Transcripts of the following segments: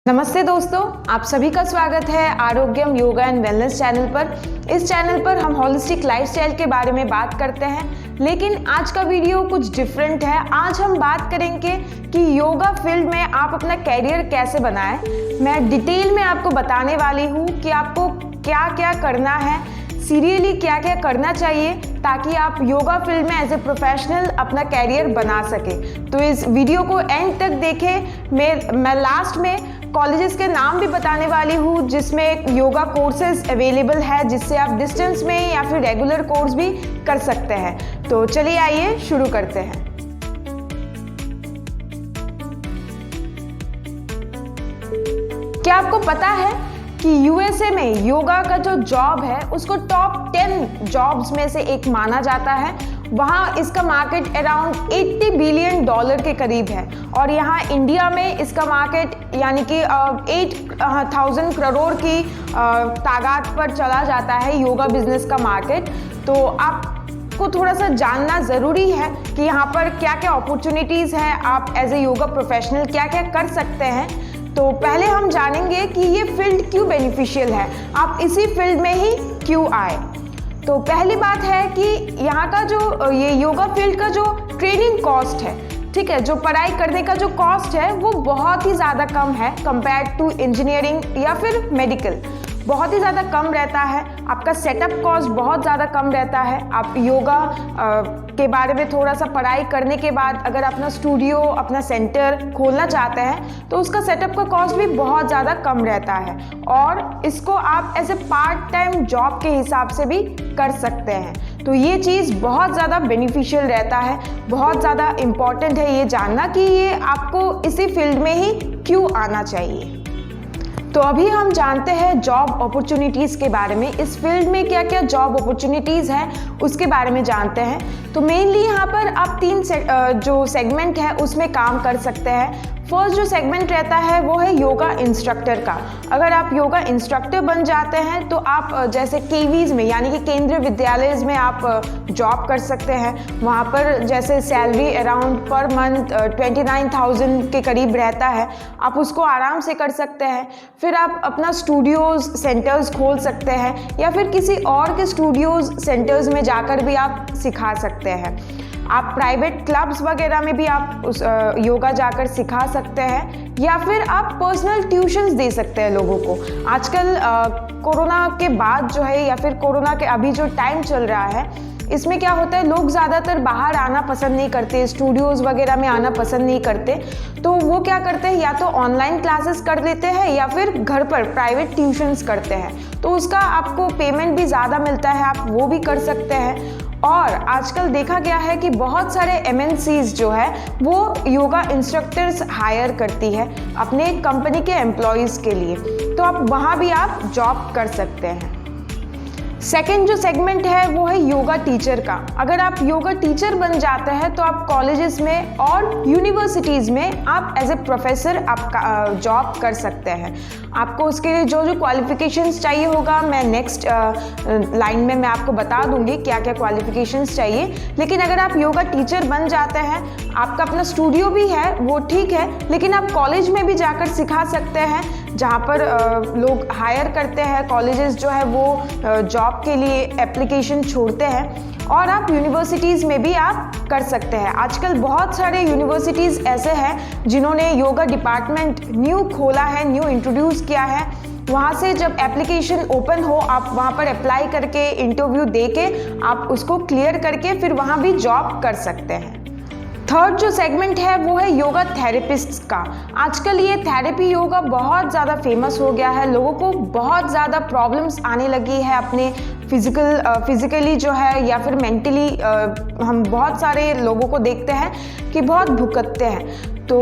नमस्ते दोस्तों, आप सभी का स्वागत है आरोग्यम योगा एंड वेलनेस चैनल पर। इस चैनल पर हम होलिस्टिक लाइफस्टाइल के बारे में बात करते हैं, लेकिन आज का वीडियो कुछ डिफरेंट है। आज हम बात करेंगे कि योगा फील्ड में आप अपना कैरियर कैसे बनाएं। मैं डिटेल में आपको बताने वाली हूँ कि आपको क्या क्या करना है, सीरियसली क्या क्या करना चाहिए ताकि आप योगा फील्ड में एज ए प्रोफेशनल अपना कैरियर बना सके। तो इस वीडियो को एंड तक देखें। मैं लास्ट में कॉलेजेस के नाम भी बताने वाली हूँ जिसमें योगा कोर्सेज अवेलेबल है, जिससे आप डिस्टेंस में या फिर रेगुलर कोर्स भी कर सकते हैं। तो चलिए आइए शुरू करते हैं। क्या आपको पता है कि यूएसए में योगा का जो जॉब है उसको टॉप 10 जॉब्स में से एक माना जाता है। वहाँ इसका मार्केट अराउंड $80 बिलियन के करीब है, और यहाँ इंडिया में इसका मार्केट यानी कि 8,000 करोड़ की तादाद पर चला जाता है योगा बिजनेस का मार्केट। तो आपको थोड़ा सा जानना ज़रूरी है कि यहाँ पर क्या क्या अपॉर्चुनिटीज़ हैं, आप एज ए योगा प्रोफेशनल क्या क्या कर सकते हैं। तो पहले हम जानेंगे कि ये फील्ड क्यों बेनिफिशियल है, आप इसी फील्ड में ही क्यों आए। तो पहली बात है कि यहाँ का जो ये योगा फील्ड का जो ट्रेनिंग कॉस्ट है, ठीक है, जो पढ़ाई करने का जो कॉस्ट है वो बहुत ही ज़्यादा कम है कंपेयर टू इंजीनियरिंग या फिर मेडिकल। बहुत ही ज़्यादा कम रहता है। आपका सेटअप कॉस्ट बहुत ज़्यादा कम रहता है। आप योगा के बारे में थोड़ा सा पढ़ाई करने के बाद अगर अपना स्टूडियो, अपना सेंटर खोलना चाहते हैं तो उसका सेटअप का कॉस्ट भी बहुत ज़्यादा कम रहता है, और इसको आप ऐसे पार्ट टाइम जॉब के हिसाब से भी कर सकते हैं। तो ये चीज़ बहुत ज़्यादा बेनिफिशियल रहता है। बहुत ज़्यादा इम्पॉर्टेंट है ये जानना कि ये आपको इसी फील्ड में ही क्यों आना चाहिए। तो अभी हम जानते हैं जॉब अपॉर्चुनिटीज़ के बारे में। इस फील्ड में क्या क्या जॉब अपॉर्चुनिटीज़ हैं उसके बारे में जानते हैं। तो मेनली यहाँ पर आप 3 जो सेगमेंट है उसमें काम कर सकते हैं। फर्स्ट जो सेगमेंट रहता है वो है योगा इंस्ट्रक्टर का। अगर आप योगा इंस्ट्रक्टर बन जाते हैं तो आप जैसे केवीज में यानी कि केंद्रीय विद्यालय में आप जॉब कर सकते हैं। वहाँ पर जैसे सैलरी अराउंड पर मंथ 29,000 के करीब रहता है, आप उसको आराम से कर सकते हैं। फिर आप अपना स्टूडियोज़ सेंटर्स खोल सकते हैं, या फिर किसी और के स्टूडियोज़ सेंटर्स में जाकर भी आप सिखा सकते हैं। आप प्राइवेट क्लब्स वगैरह में भी आप उस योगा जाकर सिखा सकते हैं, या फिर आप पर्सनल ट्यूशन्स दे सकते हैं लोगों को। आजकल कोरोना के बाद जो है, या फिर कोरोना के अभी जो टाइम चल रहा है, इसमें क्या होता है, लोग ज़्यादातर बाहर आना पसंद नहीं करते, स्टूडियोज़ वगैरह में आना पसंद नहीं करते। तो वो क्या करते हैं, या तो ऑनलाइन क्लासेस कर लेते हैं या फिर घर पर प्राइवेट ट्यूशन्स करते हैं। तो उसका आपको पेमेंट भी ज़्यादा मिलता है, आप वो भी कर सकते हैं। और आजकल देखा गया है कि बहुत सारे MNCs जो है वो योगा इंस्ट्रक्टर्स हायर करती है अपने कंपनी के एम्प्लॉयज़ के लिए। तो आप वहाँ भी आप जॉब कर सकते हैं। सेकेंड जो सेगमेंट है वो है योगा टीचर का। अगर आप योगा टीचर बन जाते हैं तो आप कॉलेजेस में और यूनिवर्सिटीज़ में आप एज ए प्रोफेसर आप जॉब कर सकते हैं। आपको उसके लिए जो जो क्वालिफिकेशंस चाहिए होगा, मैं नेक्स्ट लाइन में मैं आपको बता दूंगी क्या क्या क्वालिफिकेशंस चाहिए। लेकिन अगर आप योगा टीचर बन जाते हैं, आपका अपना स्टूडियो भी है वो ठीक है, लेकिन आप कॉलेज में भी जाकर सिखा सकते हैं, जहाँ पर लोग हायर करते हैं। कॉलेजेस जो है वो जॉब के लिए एप्लीकेशन छोड़ते हैं, और आप यूनिवर्सिटीज़ में भी आप कर सकते हैं। आजकल बहुत सारे यूनिवर्सिटीज़ ऐसे हैं जिन्होंने योगा डिपार्टमेंट न्यू खोला है, न्यू इंट्रोड्यूस किया है। वहाँ से जब एप्लीकेशन ओपन हो, आप वहाँ पर अप्लाई करके इंटरव्यू दे के आप उसको क्लियर करके फिर वहाँ भी जॉब कर सकते हैं। थर्ड जो सेगमेंट है वो है योगा थेरेपिस्ट्स का। आजकल ये थेरेपी योगा बहुत ज़्यादा फेमस हो गया है। लोगों को बहुत ज़्यादा प्रॉब्लम्स आने लगी है अपने फिज़िकली जो है, या फिर मेंटली। हम बहुत सारे लोगों को देखते हैं कि बहुत भुगतते हैं। तो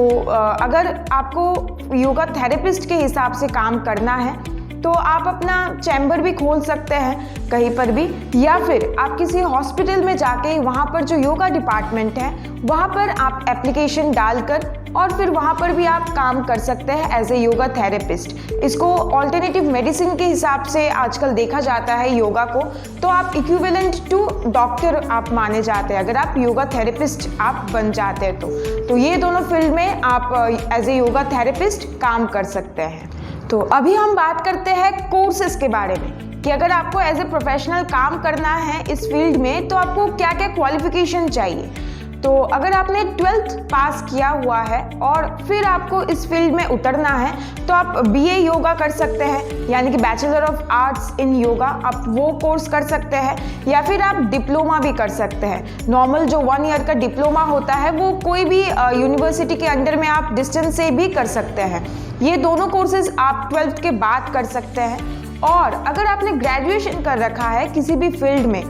अगर आपको योगा थेरेपिस्ट के हिसाब से काम करना है तो आप अपना चैम्बर भी खोल सकते हैं कहीं पर भी, या फिर आप किसी हॉस्पिटल में जाके वहाँ पर जो योगा डिपार्टमेंट है वहाँ पर आप एप्लीकेशन डालकर और फिर वहाँ पर भी आप काम कर सकते हैं एज ए योगा थेरेपिस्ट। इसको ऑल्टरनेटिव मेडिसिन के हिसाब से आजकल देखा जाता है योगा को, तो आप इक्विवेलेंट टू डॉक्टर आप माने जाते हैं अगर आप योगा थेरेपिस्ट आप बन जाते हैं तो ये दोनों फील्ड में आप एज ए योगा थेरेपिस्ट काम कर सकते हैं। तो अभी हम बात करते हैं कोर्सेज के बारे में कि अगर आपको एज ए प्रोफेशनल काम करना है इस फील्ड में तो आपको क्या क्या क्वालिफिकेशन चाहिए। तो अगर आपने 12th पास किया हुआ है और फिर आपको इस फील्ड में उतरना है तो आप BA योगा कर सकते हैं, यानी कि बैचलर ऑफ आर्ट्स इन योगा, आप वो कोर्स कर सकते हैं, या फिर आप डिप्लोमा भी कर सकते हैं। नॉर्मल जो 1 ईयर का डिप्लोमा होता है वो कोई भी यूनिवर्सिटी के अंडर में आप डिस्टेंस से भी कर सकते हैं। ये दोनों कोर्सेज आप 12th के बाद कर सकते हैं। और अगर आपने ग्रेजुएशन कर रखा है किसी भी फील्ड में,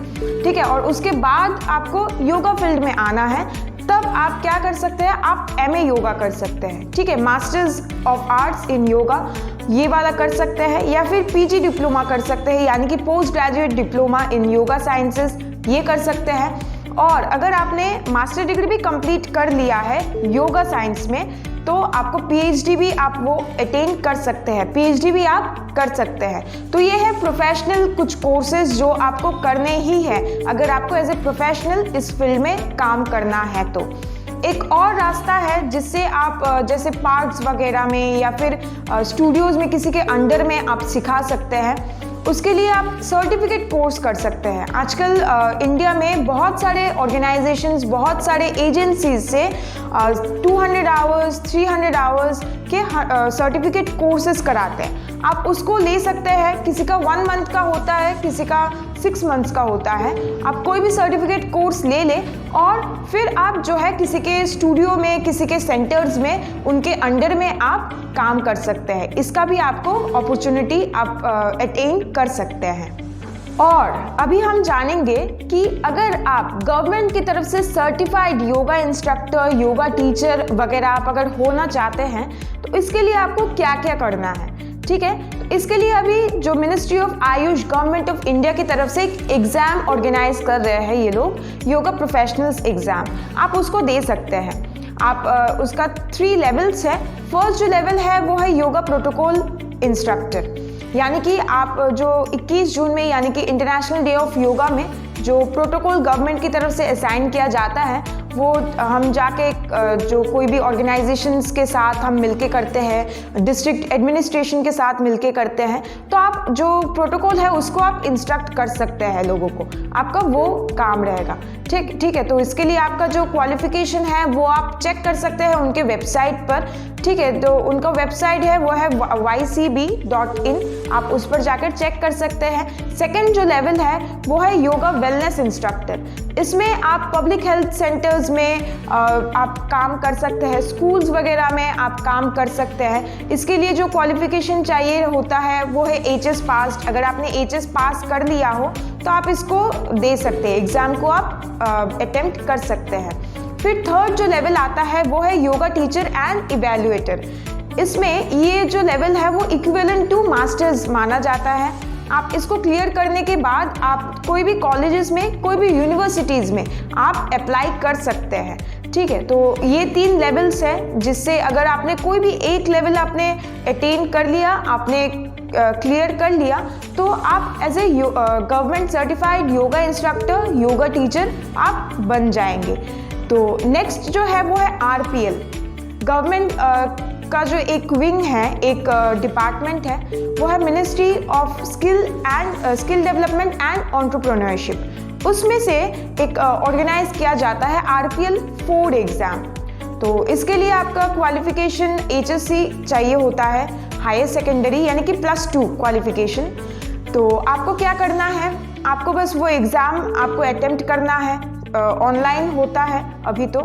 ठीक है, और उसके बाद आपको योगा फील्ड में आना है, तब आप क्या कर सकते हैं, आप MA योगा कर सकते हैं, ठीक है, मास्टर्स ऑफ आर्ट्स इन योगा ये वाला कर सकते हैं, या फिर PG डिप्लोमा कर सकते हैं, यानी कि post graduate diploma in yoga sciences ये कर सकते हैं। और अगर आपने मास्टर डिग्री भी कंप्लीट कर लिया है योगा साइंस में तो आपको PhD भी आप वो अटेन कर सकते हैं, PhD भी आप कर सकते हैं। तो ये है प्रोफेशनल कुछ कोर्सेज जो आपको करने ही है अगर आपको एज ए प्रोफेशनल इस फील्ड में काम करना है। तो एक और रास्ता है जिससे आप जैसे पार्क्स वगैरह में या फिर स्टूडियोज़ में किसी के अंडर में आप सिखा सकते हैं, उसके लिए आप सर्टिफिकेट कोर्स कर सकते हैं। आजकल इंडिया में बहुत सारे ऑर्गेनाइजेशंस, बहुत सारे एजेंसीज से 200 आवर्स 300 आवर्स के सर्टिफिकेट कोर्सेज कराते हैं। आप उसको ले सकते हैं, किसी का 1 मंथ का होता है, किसी का 6 मंथ्स का होता है। आप कोई भी सर्टिफिकेट कोर्स ले लें और फिर आप जो है किसी के स्टूडियो में, किसी के सेंटर्स में, उनके अंडर में आप काम कर सकते हैं। इसका भी आपको अपॉर्चुनिटी आप अटेन कर सकते हैं। और अभी हम जानेंगे कि अगर आप गवर्नमेंट की तरफ से certified yoga instructor, yoga teacher वगैरह आप अगर होना चाहते हैं तो इसके लिए आपको क्या क्या करना है, ठीक है। तो इसके लिए अभी जो ministry of Ayush government of India की तरफ से एक एग्ज़ाम ऑर्गेनाइज कर रहे हैं ये लोग, योगा प्रोफेशनल्स एग्ज़ाम, आप उसको दे सकते हैं। आप उसका 3 लेवल्स है। फर्स्ट जो लेवल है वो है योगा प्रोटोकॉल इंस्ट्रक्टर, यानी कि आप जो 21 जून में यानी कि इंटरनेशनल डे ऑफ योगा में जो प्रोटोकॉल गवर्नमेंट की तरफ से असाइन किया जाता है वो हम जाके जो कोई भी ऑर्गेनाइजेशंस के साथ हम मिलके करते हैं, डिस्ट्रिक्ट एडमिनिस्ट्रेशन के साथ मिलके करते हैं, तो आप जो प्रोटोकॉल है उसको आप इंस्ट्रक्ट कर सकते हैं लोगों को, आपका वो काम रहेगा। ठीक है। तो इसके लिए आपका जो क्वालिफिकेशन है वो आप चेक कर सकते हैं उनके वेबसाइट पर, ठीक है। तो उनका वेबसाइट है वो है ycb.in, आप उस पर जाकर चेक कर सकते हैं। सेकंड जो लेवल है वो है योगा वेलनेस इंस्ट्रक्टर। इसमें आप पब्लिक हेल्थ सेंटर्स में आप काम कर सकते हैं, स्कूल्स वगैरह में आप काम कर सकते हैं। इसके लिए जो क्वालिफिकेशन चाहिए होता है वो है HS पास। अगर आपने HS पास कर लिया हो तो आप इसको दे सकते हैं, एग्ज़ाम को आप अटेम्प्ट कर सकते हैं। फिर थर्ड जो लेवल आता है वो है योगा टीचर एंड इवैल्यूएटर। इसमें ये जो लेवल है वो इक्विवेलेंट टू मास्टर्स माना जाता है। आप इसको क्लियर करने के बाद आप कोई भी कॉलेजेस में, कोई भी यूनिवर्सिटीज़ में आप अप्लाई कर सकते हैं, ठीक है। तो ये 3 लेवल्स हैं जिससे अगर आपने कोई भी एक लेवल आपने अटेन कर लिया, आपने क्लियर कर लिया, तो आप as a government certified yoga instructor, yoga teacher आप बन जाएंगे। तो नेक्स्ट जो है वो है RPL, गवर्नमेंट का जो एक विंग है, एक डिपार्टमेंट है, वो है ministry of skill development and entrepreneurship. उसमें से एक ऑर्गेनाइज किया जाता है RPL 4 एग्ज़ाम। तो इसके लिए आपका क्वालिफिकेशन HSC चाहिए होता है, हायर सेकेंडरी यानी कि +2 क्वालिफिकेशन। तो आपको क्या करना है, आपको बस वो एग्ज़ाम आपको अटेम्प्ट करना है, ऑनलाइन होता है अभी तो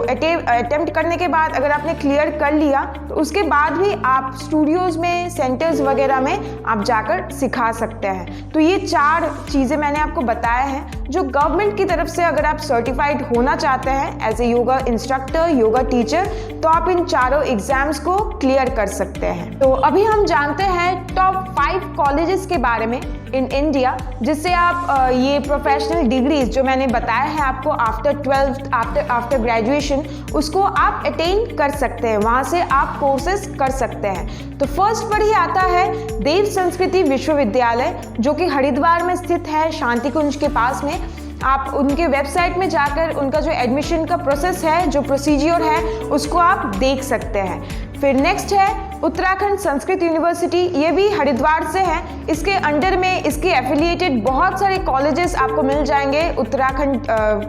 अटेम्प्ट करने के बाद अगर आपने क्लियर कर लिया तो उसके बाद भी आप स्टूडियोज़ में, सेंटर्स वगैरह में आप जाकर सिखा सकते हैं। तो ये 4 चीज़ें मैंने आपको बताया है जो गवर्नमेंट की तरफ से अगर आप सर्टिफाइड होना चाहते हैं as a yoga instructor, yoga teacher, तो आप इन 4 एग्जाम्स को क्लियर कर सकते हैं। तो अभी हम जानते हैं टॉप 5 कॉलेजेस के बारे में इन इंडिया, जिससे आप ये प्रोफेशनल डिग्रीज जो मैंने बताया है आपको after 12th, after graduation graduation उसको आप अटेन कर सकते हैं, वहाँ से आप कोर्सेज कर सकते हैं। तो फर्स्ट पर ही आता है देव संस्कृति विश्वविद्यालय, जो कि हरिद्वार में स्थित है, शांति कुंज के पास में। आप उनके वेबसाइट में जाकर उनका जो एडमिशन का प्रोसेस है, जो प्रोसीजर है, उसको आप देख सकते हैं। फिर नेक्स्ट है उत्तराखंड संस्कृत यूनिवर्सिटी, ये भी हरिद्वार से है। इसके अंडर में इसके एफिलिएटेड बहुत सारे कॉलेजेस आपको मिल जाएंगे उत्तराखंड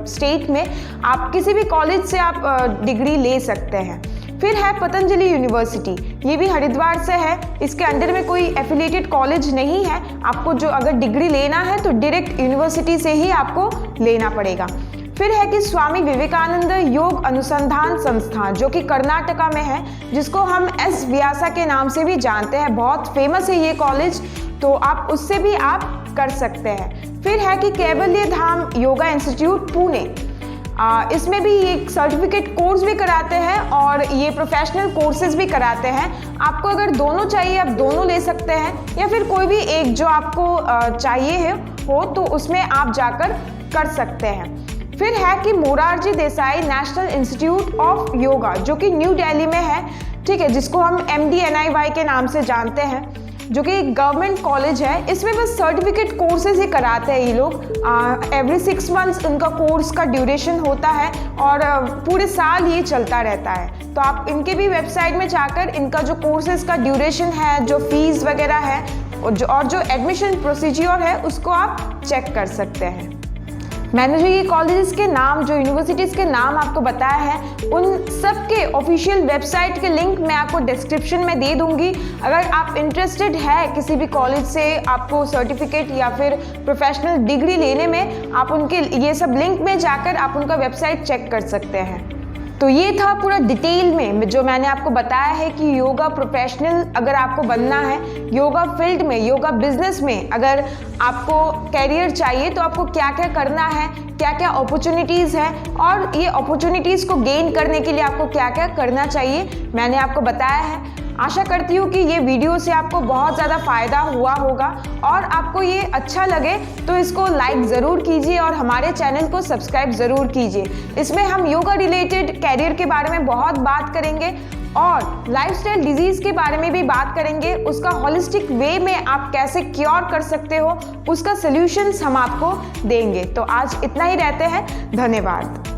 स्टेट में। आप किसी भी कॉलेज से आप डिग्री ले सकते हैं। फिर है पतंजलि यूनिवर्सिटी, ये भी हरिद्वार से है। इसके अंडर में कोई एफिलिएटेड कॉलेज नहीं है। आपको जो अगर डिग्री लेना है तो डायरेक्ट यूनिवर्सिटी से ही आपको लेना पड़ेगा। फिर है कि स्वामी विवेकानंद योग अनुसंधान संस्थान, जो कि कर्नाटका में है, जिसको हम एस व्यासा के नाम से भी जानते हैं। बहुत फेमस है ये कॉलेज, तो आप उससे भी आप कर सकते हैं। फिर है कि कैवल्य धाम योगा इंस्टीट्यूट पुणे, इसमें भी ये सर्टिफिकेट कोर्स भी कराते हैं और ये प्रोफेशनल कोर्सेज भी कराते हैं। आपको अगर दोनों चाहिए आप दोनों ले सकते हैं, या फिर कोई भी एक जो आपको चाहिए हो तो उसमें आप जाकर कर सकते हैं। फिर है कि Morarji Desai national institute of yoga, जो कि न्यू दिल्ली में है, ठीक है, जिसको हम MDNIY के नाम से जानते हैं, जो कि गवर्नमेंट कॉलेज है। इसमें बस सर्टिफिकेट कोर्सेज ही कराते हैं ये लोग। एवरी 6 मंथ्स उनका कोर्स का ड्यूरेशन होता है और पूरे साल ये चलता रहता है। तो आप इनके भी वेबसाइट में जाकर इनका जो कोर्सेज का ड्यूरेशन है, जो फीस वगैरह है और जो एडमिशन प्रोसीजर है, उसको आप चेक कर सकते हैं। मैंने जो ये कॉलेजेस के नाम, जो यूनिवर्सिटीज़ के नाम आपको बताया है, उन सब के ऑफिशियल वेबसाइट के लिंक मैं आपको डिस्क्रिप्शन में दे दूंगी। अगर आप इंटरेस्टेड है किसी भी कॉलेज से आपको सर्टिफिकेट या फिर प्रोफेशनल डिग्री लेने में, आप उनके ये सब लिंक में जाकर आप उनका वेबसाइट चेक कर सकते हैं। तो ये था पूरा डिटेल में जो मैंने आपको बताया है कि योगा प्रोफेशनल अगर आपको बनना है, योगा फील्ड में, योगा बिजनेस में अगर आपको कैरियर चाहिए तो आपको क्या क्या करना है, क्या क्या अपॉर्चुनिटीज़ हैं, और ये अपॉर्चुनिटीज़ को गेन करने के लिए आपको क्या क्या करना चाहिए, मैंने आपको बताया है। आशा करती हूँ कि ये वीडियो से आपको बहुत ज़्यादा फ़ायदा हुआ होगा और आपको ये अच्छा लगे तो इसको लाइक ज़रूर कीजिए और हमारे चैनल को सब्सक्राइब ज़रूर कीजिए। इसमें हम योगा रिलेटेड कैरियर के बारे में बहुत बात करेंगे और लाइफस्टाइल डिजीज़ के बारे में भी बात करेंगे। उसका होलिस्टिक वे में आप कैसे क्योर कर सकते हो, उसका सॉल्यूशंस हम आपको देंगे। तो आज इतना ही रहते हैं, धन्यवाद।